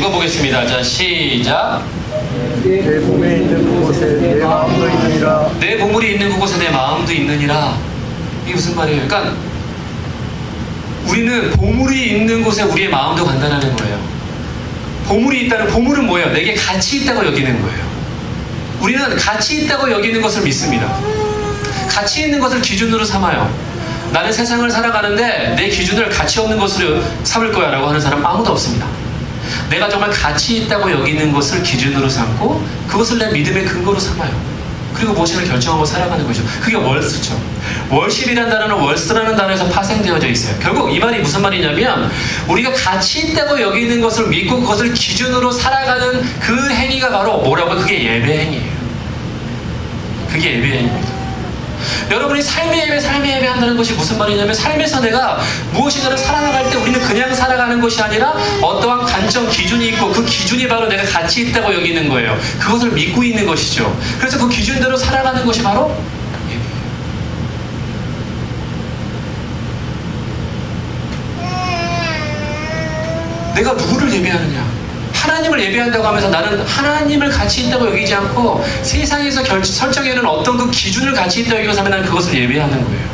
읽어보겠습니다. 자, 시작. 내 몸에 있는 그곳에 내 마음도 있느니라. 내 보물이 있는 그곳에 내 마음도 있느니라. 이게 무슨 말이에요? 그러니까 우리는 보물이 있는 곳에 우리의 마음도 간다는 거예요. 보물이 있다는, 보물은 뭐예요? 내게 가치 있다고 여기는 거예요. 우리는 가치 있다고 여기는 것을 믿습니다. 가치 있는 것을 기준으로 삼아요. 나는 세상을 살아가는데 내 기준을 가치 없는 것으로 삼을 거야 라고 하는 사람 아무도 없습니다. 내가 정말 가치 있다고 여기는 것을 기준으로 삼고 그것을 내 믿음의 근거로 삼아요. 그리고 무엇인가 결정하고 살아가는 거죠. 그게 월스죠. 월십이라는 단어는 월스라는 단어에서 파생되어져 있어요. 결국 이 말이 무슨 말이냐면 우리가 가치 있다고 여기는 것을 믿고 그것을 기준으로 살아가는 그 행위가 바로 뭐라고? 그게 예배 행위예요. 그게 예배 행위입니다. 여러분이 삶의 예배 한다는 것이 무슨 말이냐면 삶에서 내가 무엇인가를 살아나갈 때 우리는 그냥 살아가는 것이 아니라 어떠한 관점, 기준이 있고 그 기준이 바로 내가 가치 있다고 여기는 거예요. 그것을 믿고 있는 것이죠. 그래서 그 기준대로 살아가는 것이 바로 예배예요. 내가 누구를 예배하느냐? 하나님을 예배한다고 하면서 나는 하나님을 가치 있다고 여기지 않고 세상에서 설정해놓은 어떤 그 기준을 가치 있다고 여기면서 하면 나는 그것을 예배하는 거예요.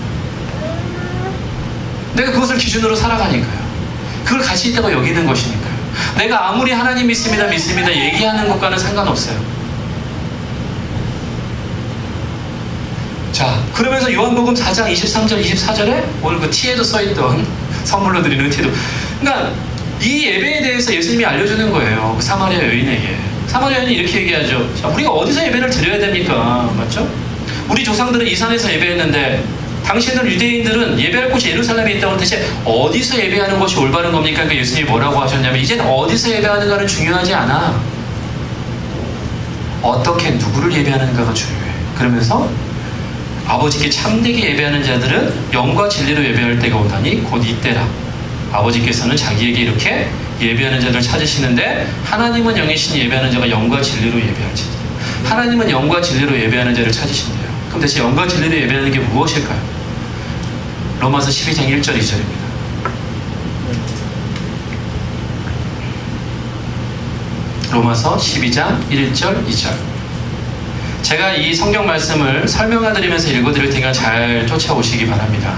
내가 그것을 기준으로 살아가니까요. 그걸 가치 있다고 여기는 것이니까요. 내가 아무리 하나님 믿습니다 얘기하는 것과는 상관없어요. 자, 그러면서 요한복음 4장 23절 24절에 오늘 그 티에도 써있던 선물로 드리는 티에도, 그러니까 이 예배에 대해서 예수님이 알려주는 거예요. 그 사마리아 여인에게. 사마리아 여인이 이렇게 얘기하죠. 자, 우리가 어디서 예배를 드려야 됩니까? 맞죠? 우리 조상들은 이 산에서 예배했는데 당신들 유대인들은 예배할 곳이 예루살렘에 있다고 대체 어디서 예배하는 것이 올바른 겁니까? 그러니까 예수님이 뭐라고 하셨냐면 이제는 어디서 예배하는가는 중요하지 않아. 어떻게 누구를 예배하는가가 중요해. 그러면서 아버지께 참되게 예배하는 자들은 영과 진리로 예배할 때가 오다니 곧 이때라. 아버지께서는 자기에게 이렇게 예배하는 자들을 찾으시는데 하나님은 영이시니 예배하는 자가 영과 진리로 예배할지니. 하나님은 영과 진리로 예배하는 자를 찾으신대요. 그럼 대체 영과 진리로 예배하는 게 무엇일까요? 로마서 12장 1절 2절입니다. 로마서 12장 1절 2절. 제가 이 성경 말씀을 설명해드리면서 읽어드릴 테니까 잘 쫓아오시기 바랍니다.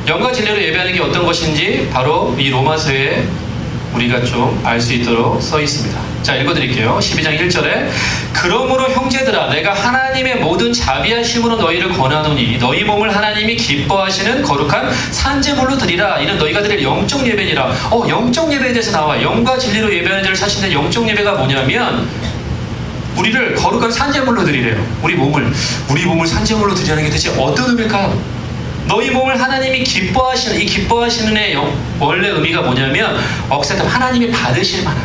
영과 진리로 예배하는 게 어떤 것인지 바로 이 로마서에 우리가 좀 알 수 있도록 써 있습니다. 자, 읽어드릴게요. 12장 1절에 그러므로 형제들아 내가 하나님의 모든 자비하심으로 너희를 권하노니 너희 몸을 하나님이 기뻐하시는 거룩한 산제물로 드리라. 이는 너희가 드릴 영적 예배니라. 영적 예배에 대해서 나와. 영과 진리로 예배하는 자를 찾으시는데 영적 예배가 뭐냐면 우리를 거룩한 산제물로 드리래요. 우리 몸을 산제물로 드리라는 게 대체 어떤 의미일까요? 너희 몸을 하나님이 기뻐하시는, 이 기뻐하시는 의 원래 의미가 뭐냐면 억세답 하나님이 받으실 만한,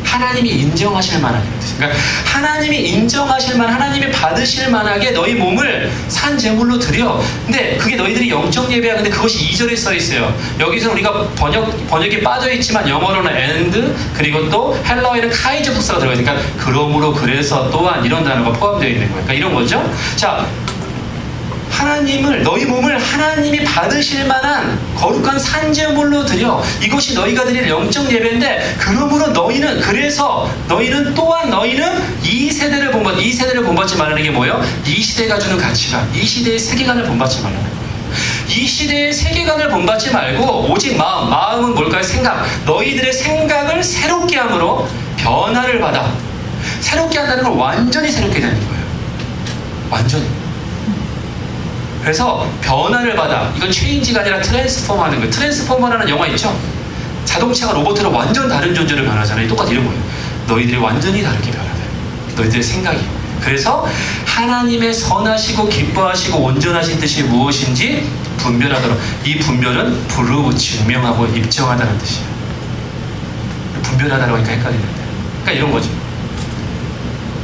하나님이 인정하실 만한 뜻이에요. 그러니까 하나님이 인정하실 만한, 하나님이 받으실 만하게 너희 몸을 산 제물로 드려. 근데 그게 너희들이 영적 예배야. 근데 그것이 2절에 써 있어요. 여기서 우리가 번역이 빠져 있지만 영어로는 and 그리고 또 헬라어에는 카이저 독사가 들어가 있으니까 그러므로 그래서 또한 이런 단어가 포함되어 있는 거예요. 그러니까 이런 거죠. 자, 하나님을, 너희 몸을 하나님이 받으실 만한 거룩한 산제물로 드려. 이것이 너희가 드릴 영적 예배인데 그러므로 그래서 너희는 또한 이 세대를 본받지 말라는 게 뭐예요? 이 시대가 주는 가치관, 이 시대의 세계관을 본받지 말라는 거예요. 이 시대의 세계관을 본받지 말고 오직 마음은 뭘까요? 생각. 너희들의 생각을 새롭게 함으로 변화를 받아. 새롭게 한다는 건 완전히 새롭게 되는 거예요. 완전히. 그래서 변화를 받아. 이건 체인지가 아니라 트랜스포머 하는 거예요. 트랜스포머라는 영화 있죠? 자동차가 로봇으로 완전 다른 존재로 변하잖아요. 똑같이 이런 거예요. 너희들이 완전히 다르게 변화돼. 너희들의 생각이. 그래서 하나님의 선하시고 기뻐하시고 온전하신 뜻이 무엇인지 분별하도록. 이 분별은 부르고 증명하고 입증하다는 뜻이에요. 분별하다고 하니까 헷갈리는데. 그러니까 이런 거죠.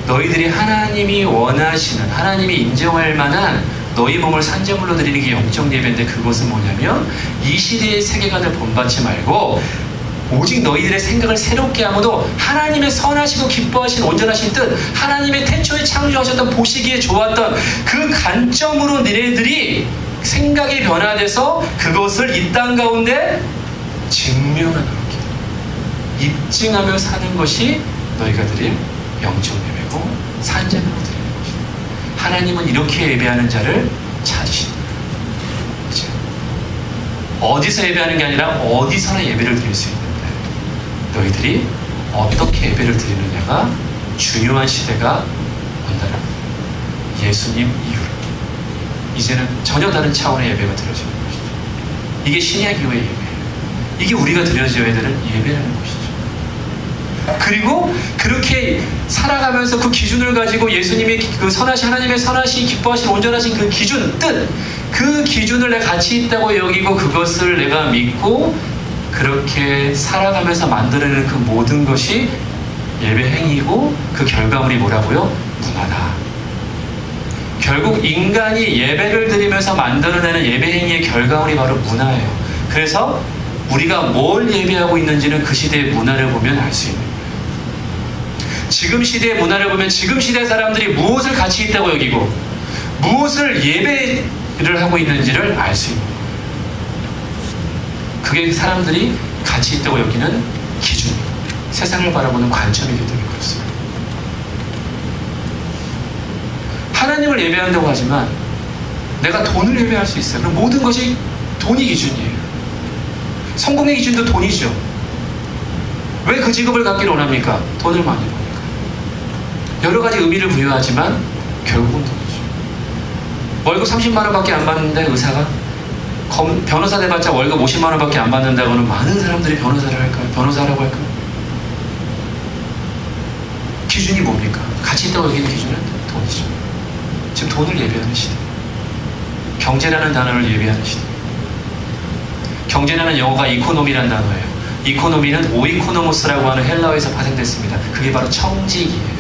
너희들이 하나님이 원하시는, 하나님이 인정할 만한 너희 몸을 산제물로 드리는 게 영적 예배인데 그것은 뭐냐면 이 시대의 세계관을 본받지 말고 오직 너희들의 생각을 새롭게 함으로 하나님의 선하시고 기뻐하신 온전하신 뜻, 하나님의 태초에 창조하셨던 보시기에 좋았던 그 관점으로 너희들이 생각이 변화돼서 그것을 이 땅 가운데 증명하는 거예요. 입증하며 사는 것이 너희가 드릴 영적 예배고 산재로 드리는 것이다. 하나님은 이렇게 예배하는 자를 찾으신다. 그렇죠? 어디서 예배하는 게 아니라 어디서나 예배를 드릴 수 있는데 너희들이 어떻게 예배를 드리느냐가 중요한 시대가 온다는 예수님 이후로 이제는 전혀 다른 차원의 예배가 드려지는 것이죠. 이게 신약 이후의 예배예요. 이게 우리가 드려져야 되는 예배라는 것이죠. 그리고 그렇게 살아가면서 그 기준을 가지고 예수님의 그 선하신 하나님의 선하신 기뻐하신 온전하신 그 기준, 뜻, 그 기준을 내가 가치 있다고 여기고 그것을 내가 믿고 그렇게 살아가면서 만들어내는 그 모든 것이 예배 행위고 그 결과물이 뭐라고요? 문화다. 결국 인간이 예배를 드리면서 만들어내는 예배 행위의 결과물이 바로 문화예요. 그래서 우리가 뭘 예배하고 있는지는 그 시대의 문화를 보면 알 수 있는 거예요. 지금 시대의 문화를 보면 지금 시대 사람들이 무엇을 가치 있다고 여기고 무엇을 예배를 하고 있는지를 알 수 있는 거예요. 그게 사람들이 가치 있다고 여기는 기준, 세상을 바라보는 관점이기 때문에 그렇습니다. 하나님을 예배한다고 하지만 내가 돈을 예배할 수 있어요. 그럼 모든 것이 돈이 기준이에요. 성공의 기준도 돈이죠. 왜 그 직업을 갖기를 원합니까? 돈을 많이 버니까. 여러 가지 의미를 부여하지만 결국은 돈이죠. 월급 30만 원밖에 안 받는데 의사가 변호사 돼봤자 월급 50만 원밖에 안 받는다고는 많은 사람들이 변호사를 할까요? 변호사라고 할까요? 기준이 뭡니까? 가치 있다고 여기는 기준은 돈이죠. 지금 돈을 예배하는 시대. 경제라는 단어를 예배하는 시대. 경제라는 영어가 이코노미라는 단어예요. 이코노미는 오이코노모스라고 하는 헬라어에서 파생됐습니다. 그게 바로 청지기예요.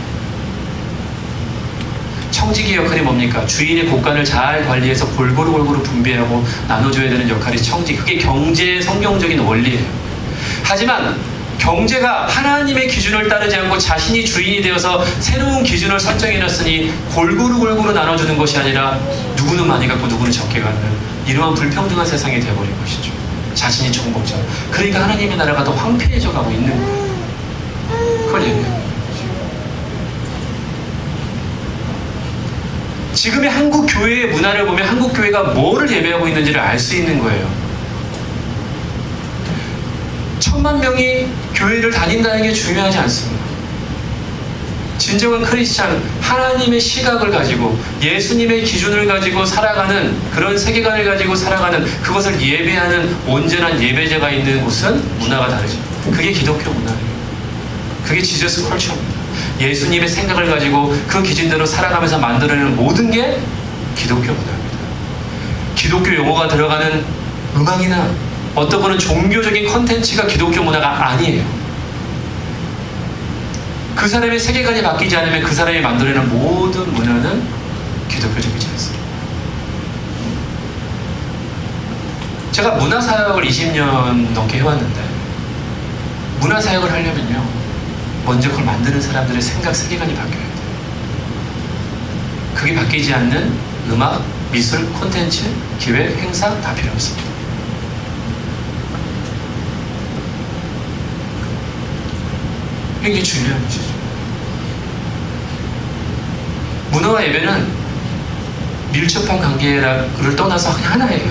청지기 역할이 뭡니까? 주인의 곳간을 잘 관리해서 골고루 분배하고 나눠줘야 되는 역할이 청지. 그게 경제의 성경적인 원리예요. 하지만 경제가 하나님의 기준을 따르지 않고 자신이 주인이 되어서 새로운 기준을 설정해놨으니 골고루 나눠주는 것이 아니라 누구는 많이 갖고 누구는 적게 갖는 이러한 불평등한 세상이 되어버린 것이죠. 자신이 정복자. 그러니까 하나님의 나라가 더 황폐해져 가고 있는 거예요. 그걸 예배하는 거죠. 지금의 한국 교회의 문화를 보면 한국 교회가 뭐를 예배하고 있는지를 알 수 있는 거예요. 1000만 명이 교회를 다닌다는 게 중요하지 않습니다. 진정한 크리스찬, 하나님의 시각을 가지고 예수님의 기준을 가지고 살아가는 그런 세계관을 가지고 살아가는 그것을 예배하는 온전한 예배자가 있는 곳은 문화가 다르죠. 그게 기독교 문화예요. 그게 지저스 컬처입니다. 예수님의 생각을 가지고 그 기준대로 살아가면서 만들어내는 모든 게 기독교 문화입니다. 기독교 용어가 들어가는 음악이나 어떤 거는 종교적인 컨텐츠가 기독교 문화가 아니에요. 그 사람의 세계관이 바뀌지 않으면 그 사람이 만들어내는 모든 문화는 기독교적이지 않습니다. 제가 문화사역을 20년 넘게 해왔는데 문화사역을 하려면요 먼저 그걸 만드는 사람들의 생각, 세계관이 바뀌어야 돼요. 그게 바뀌지 않는 음악, 미술, 콘텐츠, 기획, 행사 다 필요 없습니다. 이게 중요한 것이죠. 문화와 예배는 밀접한 관계를 떠나서 그냥 하나예요.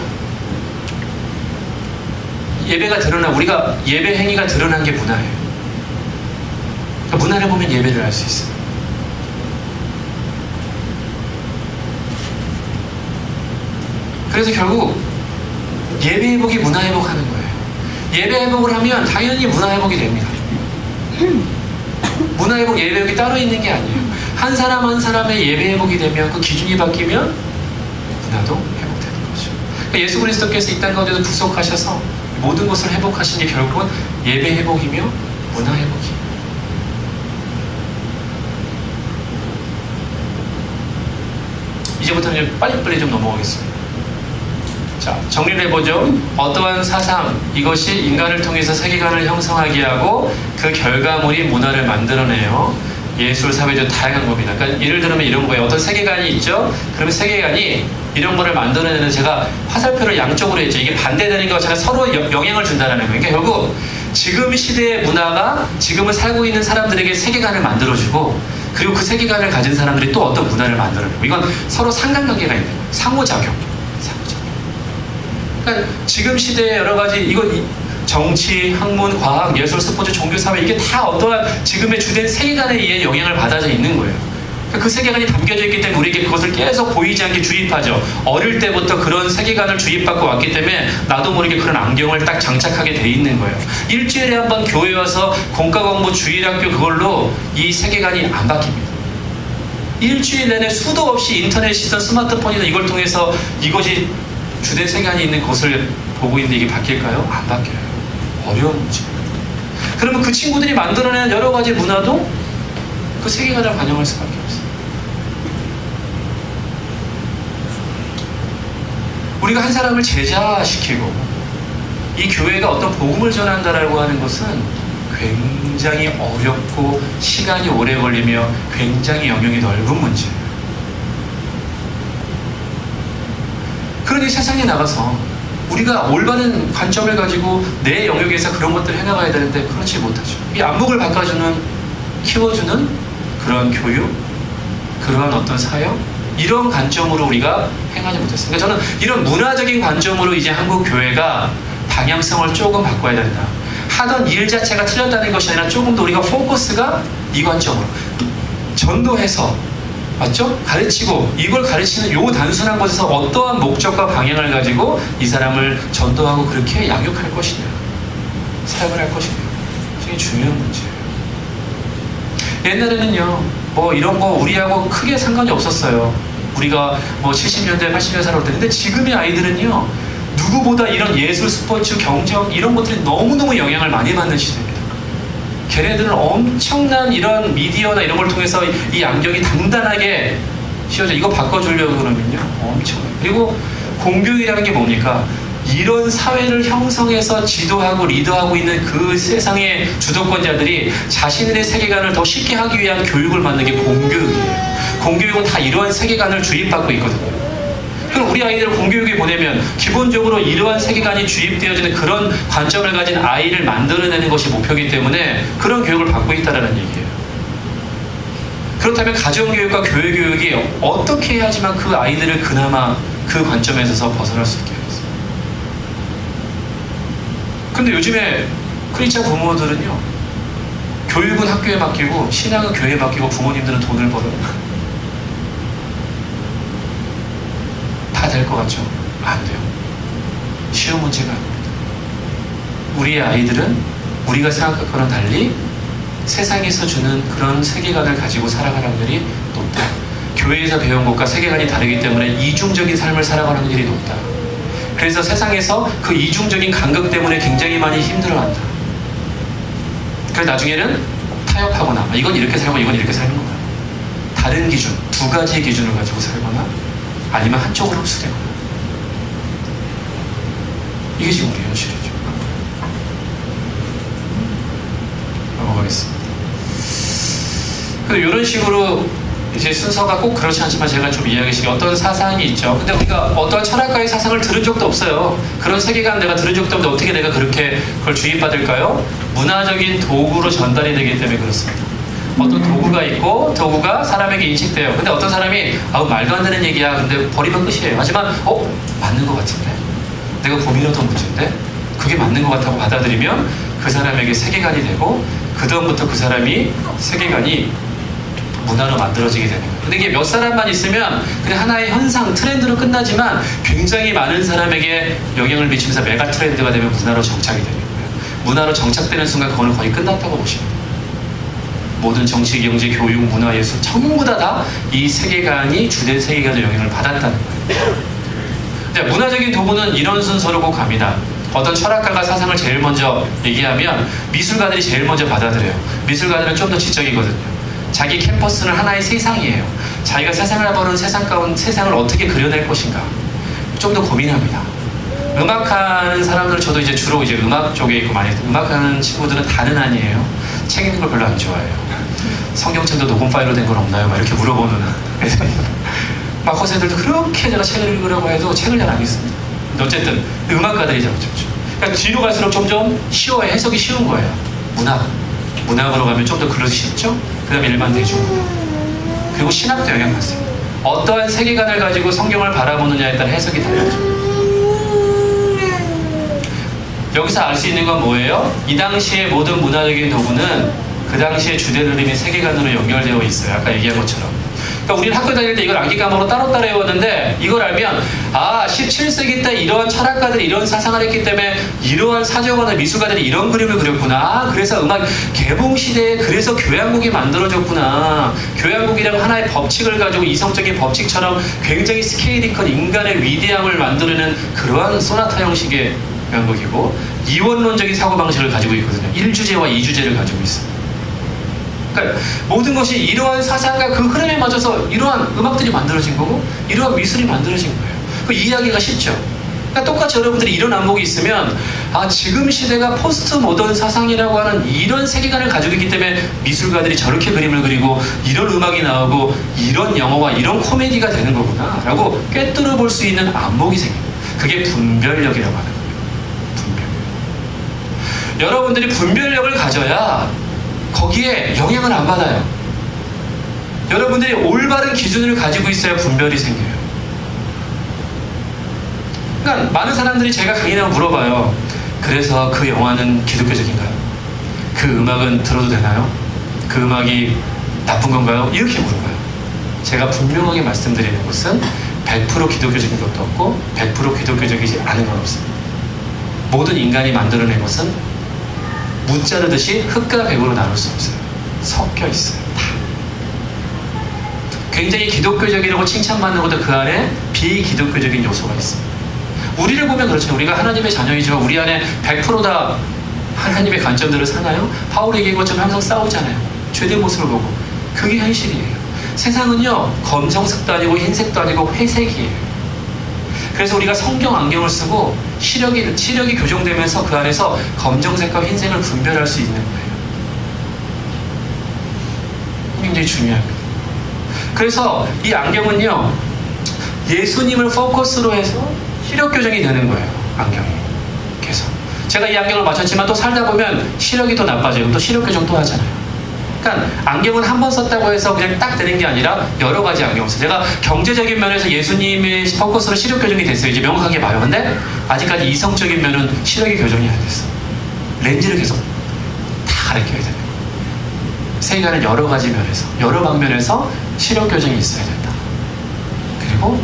예배가 우리가 예배 행위가 드러난 게 문화예요. 그러니까 문화를 보면 예배를 할 수 있어요. 그래서 결국 예배 회복이 문화 회복하는 거예요. 예배 회복을 하면 당연히 문화 회복이 됩니다. 문화 회복, 예배 회복이 따로 있는 게 아니에요. 한 사람 한 사람의 예배 회복이 되면 그 기준이 바뀌면 문화도 회복되는 거죠. 그러니까 예수 그리스도께서 이 땅 가운데도 구속하셔서 모든 것을 회복하신 게 결국은 예배 회복이며 문화 회복이에요. 이제부터는 빨리빨리 좀 넘어가겠습니다. 자, 정리를 해보죠. 어떠한 사상, 이것이 인간을 통해서 세계관을 형성하게 하고 그 결과물이 문화를 만들어내요. 예술, 사회적 다양한 겁니다. 그러니까 예를 들면 이런 거예요. 어떤 세계관이 있죠? 그러면 세계관이 이런 거를 만들어내는 제가 화살표를 양쪽으로 했죠. 이게 반대되는 거 제가 서로 영향을 준다는 거예요. 그러니까 결국 지금 시대의 문화가 지금을 살고 있는 사람들에게 세계관을 만들어주고, 그리고 그 세계관을 가진 사람들이 또 어떤 문화를 만들어내고, 이건 서로 상관관계가 있는 거예요. 상호작용. 그러니까 지금 시대에 여러 가지, 이건 정치, 학문, 과학, 예술, 스포츠, 종교, 사회, 이게 다 어떠한 지금의 주된 세계관에 의해 영향을 받아져 있는 거예요. 그 세계관이 담겨져 있기 때문에 우리에게 그것을 계속 보이지 않게 주입하죠. 어릴 때부터 그런 세계관을 주입받고 왔기 때문에 나도 모르게 그런 안경을 딱 장착하게 돼 있는 거예요. 일주일에 한 번 교회 와서 공과공부 주일학교 그걸로 이 세계관이 안 바뀝니다. 일주일 내내 수도 없이 인터넷이든 스마트폰이든 이걸 통해서 이것이 주된 세계관이 있는 곳을 보고 있는데 이게 바뀔까요? 안 바뀌어요. 어려운 문제예요. 그러면 그 친구들이 만들어낸 여러 가지 문화도 그 세계관을 반영할 수밖에 없어요. 우리가 한 사람을 제자시키고 이 교회가 어떤 복음을 전한다라고 하는 것은 굉장히 어렵고 시간이 오래 걸리며 굉장히 영역이 넓은 문제예요. 그러니 세상에 나가서 우리가 올바른 관점을 가지고 내 영역에서 그런 것들을 해나가야 되는데 그렇지 못하죠. 이 안목을 바꿔주는, 키워주는 그런 교육, 그러한 어떤 사역, 이런 관점으로 우리가 행하지 못했어요. 그러니까 저는 이런 문화적인 관점으로 이제 한국 교회가 방향성을 조금 바꿔야 된다. 하던 일 자체가 틀렸다는 것이 아니라 조금 더 우리가 포커스가 이 관점으로 전도해서, 맞죠? 가르치고, 이걸 가르치는 요 단순한 곳에서 어떠한 목적과 방향을 가지고 이 사람을 전도하고 그렇게 양육할 것이냐, 사역을 할 것이냐, 굉장히 중요한 문제예요. 옛날에는요, 뭐 이런 거 우리하고 크게 상관이 없었어요. 우리가 뭐 70년대, 80년대 살아올 때. 근데 지금의 아이들은요, 누구보다 이런 예술, 스포츠, 경제학 이런 것들이 너무너무 영향을 많이 받는 시대입니다. 걔네들은 엄청난 이런 미디어나 이런 걸 통해서 이 안경이 단단하게 씌워져. 이거 바꿔주려고 그러면요, 엄청나요. 그리고 공교육이라는 게 뭡니까? 이런 사회를 형성해서 지도하고 리더하고 있는 그 세상의 주도권자들이 자신들의 세계관을 더 쉽게 하기 위한 교육을 받는 게 공교육이에요. 공교육은 다 이러한 세계관을 주입받고 있거든요. 그럼 우리 아이들을 공교육에 보내면 기본적으로 이러한 세계관이 주입되어지는 그런 관점을 가진 아이를 만들어내는 것이 목표이기 때문에 그런 교육을 받고 있다는 얘기예요. 그렇다면 가정교육과 교회교육이 어떻게 해야지만 그 아이들을 그나마 그 관점에서 벗어날 수 있게 하겠어요. 근데 요즘에 크리스찬 부모들은요, 교육은 학교에 맡기고 신앙은 교회에 맡기고 부모님들은 돈을 벌어요. 다 될 것 같죠? 안 돼요. 쉬운 문제가 아닙니다. 우리의 아이들은 우리가 생각하거나 달리 세상에서 주는 그런 세계관을 가지고 살아갈 확률이 높다. 교회에서 배운 것과 세계관이 다르기 때문에 이중적인 삶을 살아가는 확률이 높다. 그래서 세상에서 그 이중적인 간극 때문에 굉장히 많이 힘들어한다. 그래서 나중에는 타협하거나, 이건 이렇게 살고 이건 이렇게 사는 거야. 다른 기준, 두 가지의 기준을 가지고 살거나 아니면 한쪽으로 흡수되거나. 이게 지금 우리의 현실이죠. 넘어가겠습니다. 그래서 이런 식으로 이제 순서가 꼭 그렇지 않지만 제가 좀 이야기하시기 어떤 사상이 있죠. 근데 우리가 어떤 철학가의 사상을 들은 적도 없어요. 그런 세계관 내가 들은 적도 없는데 어떻게 내가 그렇게 그걸 주입받을까요? 문화적인 도구로 전달이 되기 때문에 그렇습니다. 어떤 도구가 있고 도구가 사람에게 인식돼요. 근데 어떤 사람이 아우 말도 안 되는 얘기야. 근데 버리면 끝이에요. 하지만 맞는 것 같은데? 내가 고민하던 문제인데? 그게 맞는 것 같다고 받아들이면 그 사람에게 세계관이 되고 그다음부터 그 사람이 세계관이 문화로 만들어지게 되는 거예요. 근데 이게 몇 사람만 있으면 그냥 하나의 현상, 트렌드로 끝나지만 굉장히 많은 사람에게 영향을 미치면서 메가 트렌드가 되면 문화로 정착이 되는 거예요. 문화로 정착되는 순간 그거는 거의 끝났다고 보시면 돼요. 모든 정치, 경제, 교육, 문화, 예술 전부 다 이 세계관이 주된 세계관의 영향을 받았다는 거예요. 근데 문화적인 도구는 이런 순서로 꼭 갑니다. 어떤 철학가가 사상을 제일 먼저 얘기하면 미술가들이 제일 먼저 받아들여요. 미술가들은 좀 더 지적이거든요. 자기 캠퍼스는 하나의 세상이에요. 자기가 세상을 보는 세상을 어떻게 그려낼 것인가 좀 더 고민합니다. 음악하는 사람들, 저도 이제 주로 이제 음악 쪽에 있고 많이 음악하는 친구들은 다는 아니에요. 책 읽는 걸 별로 안 좋아해요. 성경책도 녹음 파일로 된 건 없나요? 막 이렇게 물어보는 막 허세들도 그렇게 제가 책을 읽으려고 해도 책을 잘 안 읽습니다. 어쨌든 음악가들이 잡죠. 그러니까 뒤로 갈수록 점점 쉬워요. 해석이 쉬운 거예요. 문학으로 가면 좀 더 그릇이 쉽죠? 그 다음에 일반 대중문학. 그리고 신학도 영향받습니다. 어떠한 세계관을 가지고 성경을 바라보느냐에 따라 해석이 달라져요. 여기서 알 수 있는 건 뭐예요? 이 당시의 모든 문화적인 도구는 그 당시의 주된 흐름이 세계관으로 연결되어 있어요. 아까 얘기한 것처럼. 그러니까 우리는 학교 다닐 때 이걸 암기 과목으로 따로 외웠는데, 이걸 알면 17세기 때 이러한 철학가들이 이런 사상을 했기 때문에 이러한 사정원의 미술가들이 이런 그림을 그렸구나. 그래서 음악 개봉 시대에 그래서 교향곡이 만들어졌구나. 교향곡이란 하나의 법칙을 가지고 이성적인 법칙처럼 굉장히 스케일이 큰 인간의 위대함을 만들어내는 그러한 소나타 형식의 교향곡이고, 이원론적인 사고방식을 가지고 있거든요. 1주제와 2주제를 가지고 있어요. 그러니까 모든 것이 이러한 사상과 그 흐름에 맞춰서 이러한 음악들이 만들어진 거고, 이러한 미술이 만들어진 거예요. 그 이해하기가 쉽죠. 그러니까 똑같이 여러분들이 이런 안목이 있으면, 지금 시대가 포스트 모던 사상이라고 하는 이런 세계관을 가지고 있기 때문에 미술가들이 저렇게 그림을 그리고 이런 음악이 나오고 이런 영화와 이런 코미디가 되는 거구나 라고 꿰뚫어 볼 수 있는 안목이 생겨요. 그게 분별력이라고 하는 거예요. 여러분들이 분별력을 가져야 거기에 영향을 안 받아요. 여러분들이 올바른 기준을 가지고 있어야 분별이 생겨요. 그러니까 많은 사람들이 제가 강의나 물어봐요. 그래서 그 영화는 기독교적인가요? 그 음악은 들어도 되나요? 그 음악이 나쁜 건가요? 이렇게 물어봐요. 제가 분명하게 말씀드리는 것은 100% 기독교적인 것도 없고 100% 기독교적이지 않은 건 없습니다. 모든 인간이 만들어낸 것은 무자르듯이 흙과 백으로 나눌 수 없어요. 섞여 있어요. 다. 굉장히 기독교적이라고 칭찬받는 것도 그 안에 비기독교적인 요소가 있습니다. 우리를 보면 그렇죠. 우리가 하나님의 자녀이지만 우리 안에 100%다 하나님의 관점들을 사나요? 바울이 얘기한 것처럼 항상 싸우잖아요. 죄된 모습을 보고. 그게 현실이에요. 세상은요, 검정색도 아니고 흰색도 아니고 회색이에요. 그래서 우리가 성경 안경을 쓰고 시력이 교정되면서 그 안에서 검정색과 흰색을 분별할 수 있는 거예요. 굉장히 중요합니다. 그래서 이 안경은요, 예수님을 포커스로 해서 시력 교정이 되는 거예요. 안경이 계속. 제가 이 안경을 맞췄지만 또 살다 보면 시력이 또 나빠져요. 또 시력 교정 또 하잖아요. 그러니까 안경은 한 번 썼다고 해서 그냥 딱 되는 게 아니라 여러 가지 안경을 써요. 제가 경제적인 면에서 예수님의 포커스로 시력 교정이 됐어요. 이제 명확하게 봐요. 근데 아직까지 이성적인 면은 시력이 교정이 안 됐어. 렌즈를 계속 다 가리켜야 돼요. 세계관은 여러 가지 면에서, 여러 방면에서 시력 교정이 있어야 된다. 그리고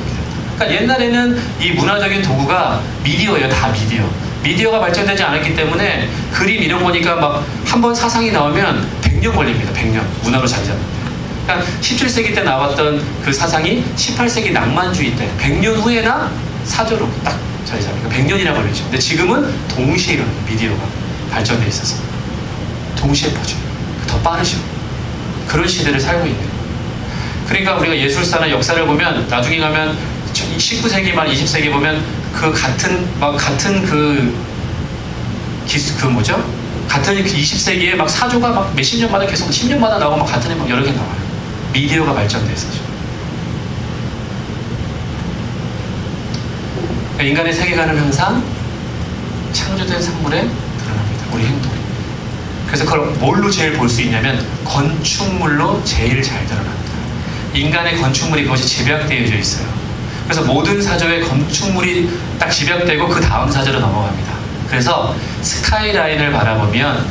그러니까 옛날에는 이 문화적인 도구가 미디어예요. 다 미디어. 미디어가 발전되지 않았기 때문에 그림 이런 거니까 막 한 번 사상이 나오면 100년 걸립니다. 100년. 문화로 자리 잡는데. 그러니까 17세기 때 나왔던 그 사상이 18세기 낭만주의 때 100년 후에나 사조로 딱 자리 잡으니까 100년이나 걸리죠. 근데 지금은 동시에 일어나요. 미디어가 발전돼 있어서. 동시에 퍼져요. 더 빠르죠. 그런 시대를 살고 있는 거예요. 그러니까 우리가 예술사나 역사를 보면 나중에 가면 19세기 말 20세기 보면 그 같은 같은 20세기에 막 사조가 막 몇십 년마다 계속 10년마다 나오고 막 같은 애 막 여러 개 나와요. 미디어가 발전돼 있어서. 그러니까 인간의 세계관은 항상 창조된 산물에 드러납니다. 우리 행동. 그래서 그걸 뭘로 제일 볼 수 있냐면 건축물로 제일 잘 드러납니다. 인간의 건축물이 그것이 집약되어져 있어요. 그래서 모든 사조에 건축물이 딱 집약되고 그 다음 사조로 넘어갑니다. 그래서 스카이라인을 바라보면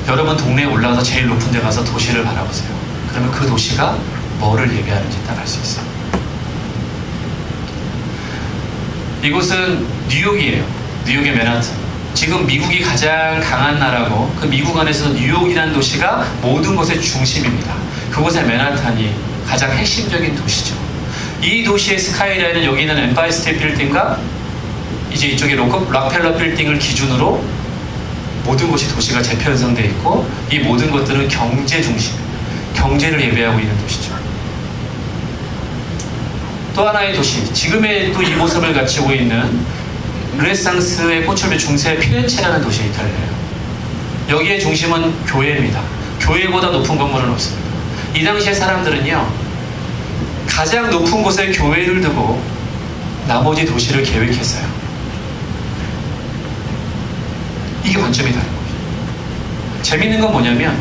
여러분 동네에 올라가서 제일 높은 데 가서 도시를 바라보세요. 그러면 그 도시가 뭐를 예배하는지 딱 알 수 있어요. 이곳은 뉴욕이에요. 뉴욕의 맨하튼. 지금 미국이 가장 강한 나라고 그 미국 안에서 뉴욕이라는 도시가 모든 것의 중심입니다. 그곳의 맨하탄이 가장 핵심적인 도시죠. 이 도시의 스카이라인은 여기 있는 엠파이어 스테이트 빌딩과 이제 이쪽에 록펠러 빌딩을 기준으로 모든 것이 도시가 재편성되어 있고 이 모든 것들은 경제 중심, 경제를 예배하고 있는 도시죠. 또 하나의 도시, 지금의 또 이 모습을 갖추고 있는 르네상스의 꽃을 중세 피렌체라는 도시 이탈리아예요. 여기의 중심은 교회입니다. 교회보다 높은 건물은 없습니다. 이 당시의 사람들은요, 가장 높은 곳에 교회를 두고 나머지 도시를 계획했어요. 이게 관점이 다른 거예요. 재밌는 건 뭐냐면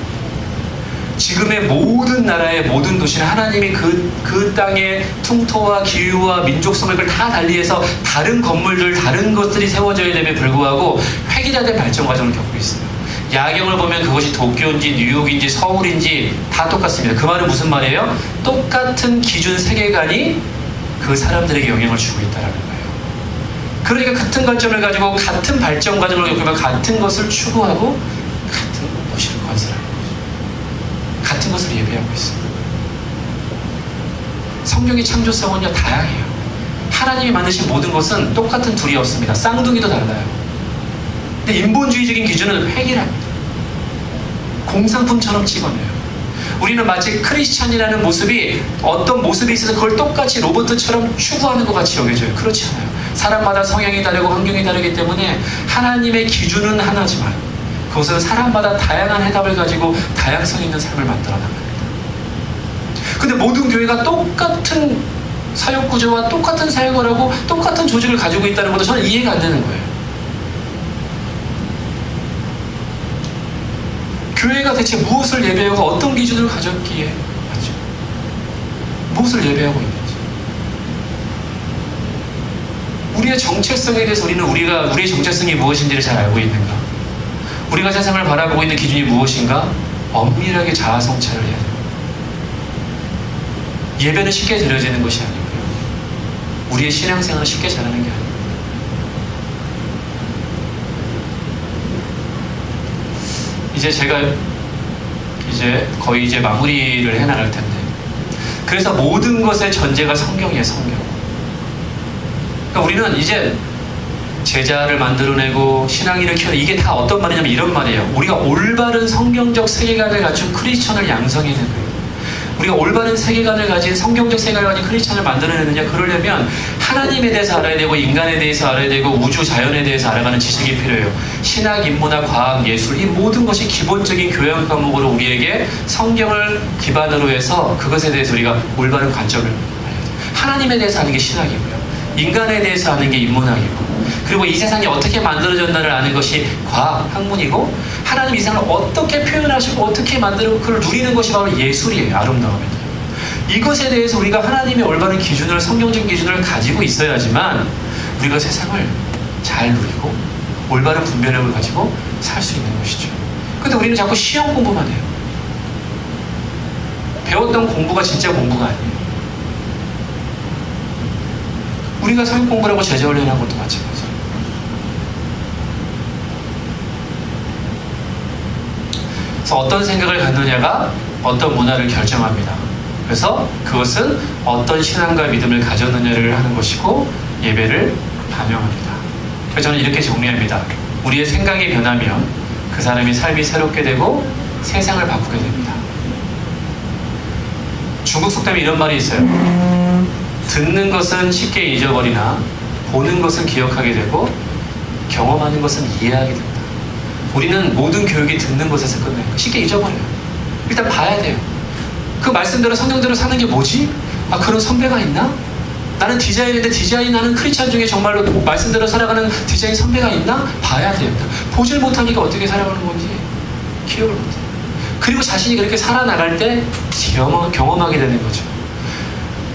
지금의 모든 나라의 모든 도시는 하나님이 그 땅의 풍토와 기후와 민족성을 다 달리해서 다른 건물들, 다른 것들이 세워져야 됨에 불구하고 획일화된 발전 과정을 겪고 있어요. 야경을 보면 그것이 도쿄인지 뉴욕인지 서울인지 다 똑같습니다. 그 말은 무슨 말이에요? 똑같은 기준 세계관이 그 사람들에게 영향을 주고 있다는 거예요. 그러니까 같은 관점을 가지고 같은 발전 과정을 겪으면 같은 것을 추구하고 같은 도시를 건설하는 거죠. 같은 것을 예배하고 있어요. 성경의 창조성은요 다양해요. 하나님이 만드신 모든 것은 똑같은 둘이 없습니다. 쌍둥이도 달라요. 근데 인본주의적인 기준은 획일합니다. 공산품처럼 찍어내요. 우리는 마치 크리스찬이라는 모습이 어떤 모습이 있어서 그걸 똑같이 로봇처럼 추구하는 것 같이 여겨져요. 그렇지 않아요. 사람마다 성향이 다르고 환경이 다르기 때문에 하나님의 기준은 하나지만 그것은 사람마다 다양한 해답을 가지고 다양성 있는 삶을 만들어 나갑니다. 근데 모든 교회가 똑같은 사역 구조와 똑같은 사역을 하고 똑같은 조직을 가지고 있다는 것도 저는 이해가 안 되는 거예요. 교회가 대체 무엇을 예배하고 어떤 기준을 가졌기에 맞죠? 무엇을 예배하고 있는지. 우리의 정체성에 대해서 우리의 정체성이 무엇인지를 잘 알고 있는가? 우리가 세상을 바라보고 있는 기준이 무엇인가? 엄밀하게 자아 성찰을 해야 돼요. 예배는 쉽게 드려지는 것이 아니고요. 우리의 신앙생활은 쉽게 잘하는 게 아니에요. 제가 거의 마무리를 해나갈 텐데, 그래서 모든 것의 전제가 성경이에요. 성경. 그러니까 우리는 이제 제자를 만들어내고 신앙인을 키우는 이게 다 어떤 말이냐면 이런 말이에요. 우리가 올바른 성경적 세계관을 갖춘 크리스천을 양성해내는 거예요. 우리가 올바른 세계관을 가진 성경적 세계관을 가진 크리스천을 만들어내느냐, 그러려면 하나님에 대해서 알아야 되고 인간에 대해서 알아야 되고 우주 자연에 대해서 알아가는 지식이 필요해요. 신학, 인문학, 과학, 예술, 이 모든 것이 기본적인 교양 과목으로 우리에게 성경을 기반으로 해서 그것에 대해서 우리가 올바른 관점을 알아야 돼요. 하나님에 대해서 아는 게 신학이고요, 인간에 대해서 아는 게 인문학이고, 그리고 이 세상이 어떻게 만들어졌나를 아는 것이 과학, 학문이고, 하나님 이 세상을 어떻게 표현하시고 어떻게 만들고 그걸 누리는 것이 바로 예술이에요. 아름다움입니다. 이것에 대해서 우리가 하나님의 올바른 기준을, 성경적인 기준을 가지고 있어야지만 우리가 세상을 잘 누리고 올바른 분별력을 가지고 살 수 있는 것이죠. 근데 우리는 자꾸 시험 공부만 해요. 배웠던 공부가 진짜 공부가 아니에요. 우리가 성경 공부라고 제자훈련한 것도 마찬가지예요. 그래서 어떤 생각을 갖느냐가 어떤 문화를 결정합니다. 그래서 그것은 어떤 신앙과 믿음을 가졌느냐를 하는 것이고 예배를 반영합니다. 그래서 저는 이렇게 정리합니다. 우리의 생각이 변하면 그 사람이 삶이 새롭게 되고 세상을 바꾸게 됩니다. 중국 속담에 이런 말이 있어요. 듣는 것은 쉽게 잊어버리나 보는 것은 기억하게 되고 경험하는 것은 이해하게 된다. 우리는 모든 교육이 듣는 것에서 끝나요. 쉽게 잊어버려요. 일단 봐야 돼요. 그 말씀대로 성경대로 사는 게 뭐지? 아, 그런 선배가 있나? 나는 디자인인데 디자인하는 크리스찬 중에 정말로 말씀대로 살아가는 디자인 선배가 있나? 봐야 돼요. 보질 못하니까 어떻게 살아가는 건지 기억을 못해요. 그리고 자신이 그렇게 살아나갈 때 경험하게 되는 거죠.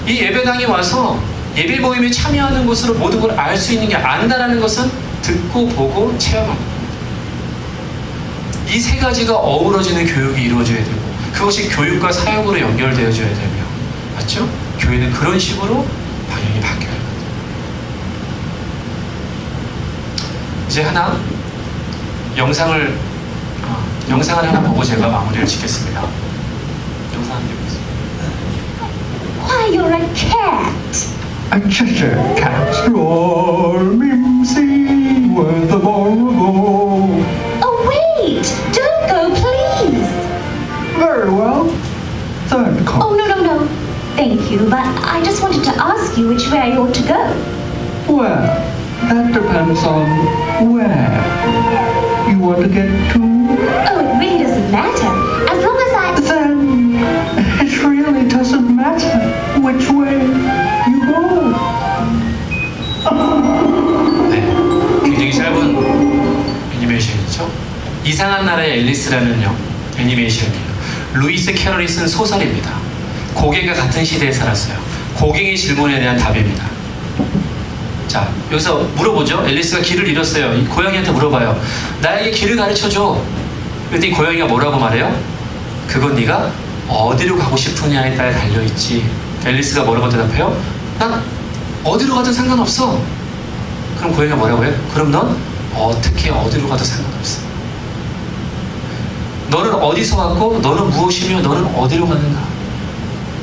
이 예배당에 와서 예배 모임에 참여하는 것으로 모든 걸 알 수 있는 게, 안다라는 것은 듣고 보고 체험하는 거예요. 이 세 가지가 어우러지는 교육이 이루어져야 되고, 그것이 교육과 사역으로 연결되어져야 되며, 맞죠? 교회는 그런 식으로 방향이 바뀌어야 합니다. 이제 하나 영상을 하나 보고 제가 마무리를 짓겠습니다. 영상 한 개 보겠습니다. Why, you're a cat. I'm just a cat. Stormy where the ball go. Oh, wait! Don't go, please! Very well. Don't come. Oh, no. Thank you, but I just wanted to ask you which way I ought to go. Well, that depends on where you want to get to. Oh, it really doesn't matter. As long as I... Then it really doesn't matter which way you go. 네, 굉장히 짧은 애니메이션이죠. 엘리스라는요, 애니메이션이에요. 루이스 캐럴이 쓴 소설입니다. 고갱과 같은 시대에 살았어요. 고갱의 질문에 대한 답입니다. 자, 여기서 물어보죠. 앨리스가 길을 잃었어요. 이 고양이한테 물어봐요. 나에게 길을 가르쳐줘. 그랬더니 고양이가 뭐라고 말해요? 그건 네가 어디로 가고 싶으냐에 따라 달려있지. 앨리스가 뭐라고 대답해요? 난 어디로 가도 상관없어. 그럼 고양이가 뭐라고 해요? 그럼 넌 어떻게 어디로 가도 상관없어. 너는 어디서 왔고 너는 무엇이며 너는 어디로 가는가.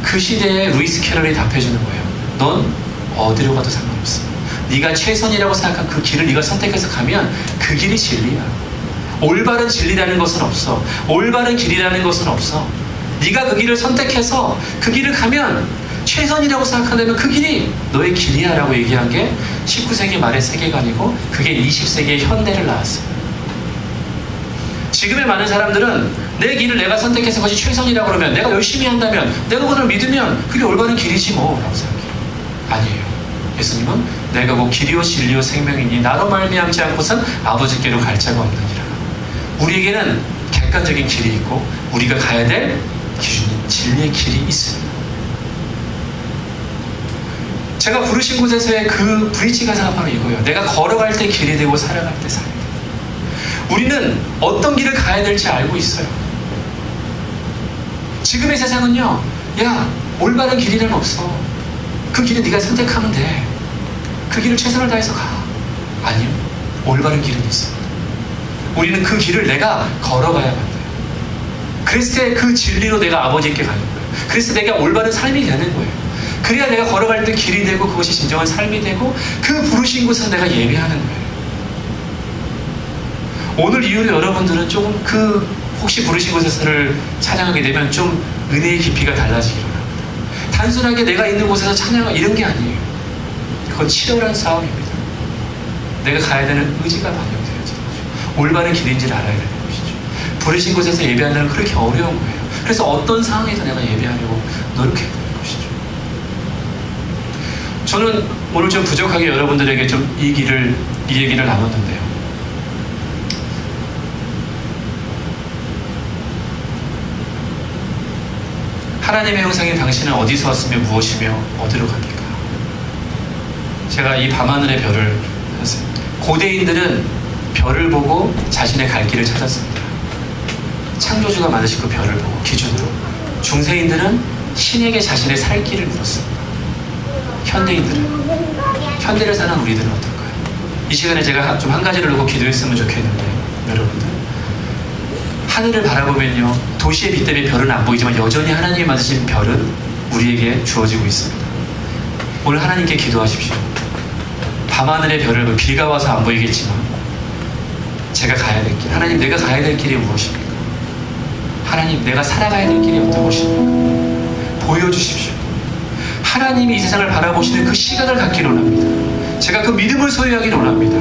그 시대에 루이스 캐럴이 답해주는 거예요. 넌 어디로 가도 상관없어. 네가 최선이라고 생각한 그 길을 네가 선택해서 가면 그 길이 진리야. 올바른 진리라는 것은 없어. 올바른 길이라는 것은 없어. 네가 그 길을 선택해서 그 길을 가면 최선이라고 생각한다면 그 길이 너의 길이야 라고 얘기한 게 19세기 말의 세계관이고 그게 20세기의 현대를 낳았어요. 지금의 많은 사람들은 내 길을 내가 선택해서 그것이 최선이라고 그러면 내가 열심히 한다면 내가 그걸 믿으면 그게 올바른 길이지 뭐 라고 생각해요. 아니에요. 예수님은 내가 곧 길이요 진리요 생명이니 나로 말미암지 않고선 아버지께로 갈 자가 없느니라. 우리에게는 객관적인 길이 있고 우리가 가야 될 기준인 진리의 길이 있습니다. 제가 부르신 곳에서의 그 브릿지 가사가 바로 이거예요. 내가 걸어갈 때 길이 되고 살아갈 때 삶이 되고. 우리는 어떤 길을 가야 될지 알고 있어요. 지금의 세상은요, 야, 올바른 길이란 없어. 그 길을 네가 선택하면 돼. 그 길을 최선을 다해서 가. 아니요, 올바른 길은 있습니다. 우리는 그 길을 내가 걸어가야만 돼요. 그랬을 때 그 진리로 내가 아버지께 가는 거예요. 그래서 내가 올바른 삶이 되는 거예요. 그래야 내가 걸어갈 때 길이 되고 그것이 진정한 삶이 되고 그 부르신 곳에서 내가 예배하는 거예요. 오늘 이후로 여러분들은 조금 그 혹시 부르신 곳에서를 찬양하게 되면 좀 은혜의 깊이가 달라지기로 합니다. 단순하게 내가 있는 곳에서 찬양하고 이런 게 아니에요. 그건 치열한 싸움입니다. 내가 가야 되는 의지가 반영되어야지. 올바른 길인지를 알아야 되는 것이죠. 부르신 곳에서 예배하는 건 그렇게 어려운 거예요. 그래서 어떤 상황에서 내가 예배하려고 노력해야 되는 것이죠. 저는 오늘 좀 부족하게 여러분들에게 좀 이 얘기를 나눴는데요. 하나님의 형상인 당신은 어디서 왔으며 무엇이며 어디로 갑니까? 제가 이 밤하늘의 별을 봤어요. 고대인들은 별을 보고 자신의 갈 길을 찾았습니다. 창조주가 만드신 그 별을 보고 기준으로. 중세인들은 신에게 자신의 살 길을 물었습니다. 현대를 사는 우리들은 어떨까요? 이 시간에 제가 좀 한 가지를 놓고 기도했으면 좋겠는데요. 여러분들, 하늘을 바라보면요, 도시의 빛 때문에 별은 안 보이지만 여전히 하나님이 만드신 별은 우리에게 주어지고 있습니다. 오늘 하나님께 기도하십시오. 밤하늘의 별을 비가 와서 안 보이겠지만 제가 가야 될 길, 하나님 내가 가야 될 길이 무엇입니까? 하나님 내가 살아가야 될 길이 어떤 것입니까? 보여주십시오. 하나님이 이 세상을 바라보시는 그 시각을 갖기를 원합니다. 제가 그 믿음을 소유하기를 원합니다.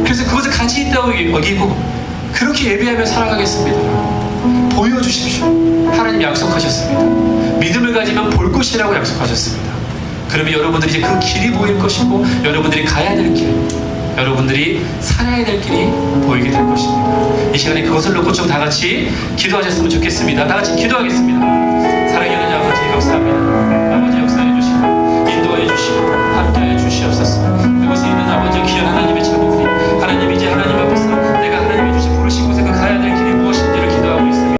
그래서 그것을 가치 있다고 여기고 그렇게 예배하며 살아가겠습니다. 보여주십시오. 하나님 약속하셨습니다. 믿음을 가지면 볼 것이라고 약속하셨습니다. 그러면 여러분들이 이제 그 길이 보일 것이고 여러분들이 가야 될 길, 여러분들이 살아야 될 길이 보이게 될 것입니다. 이 시간에 그것을 놓고 좀 다 같이 기도하셨으면 좋겠습니다. 다 같이 기도하겠습니다. 사랑하는 아버지 감사합니다. 아버지 역사해 주시고 인도해 주시고 함께해 주시옵소서. 그곳에 있는 아버지 귀한 하나님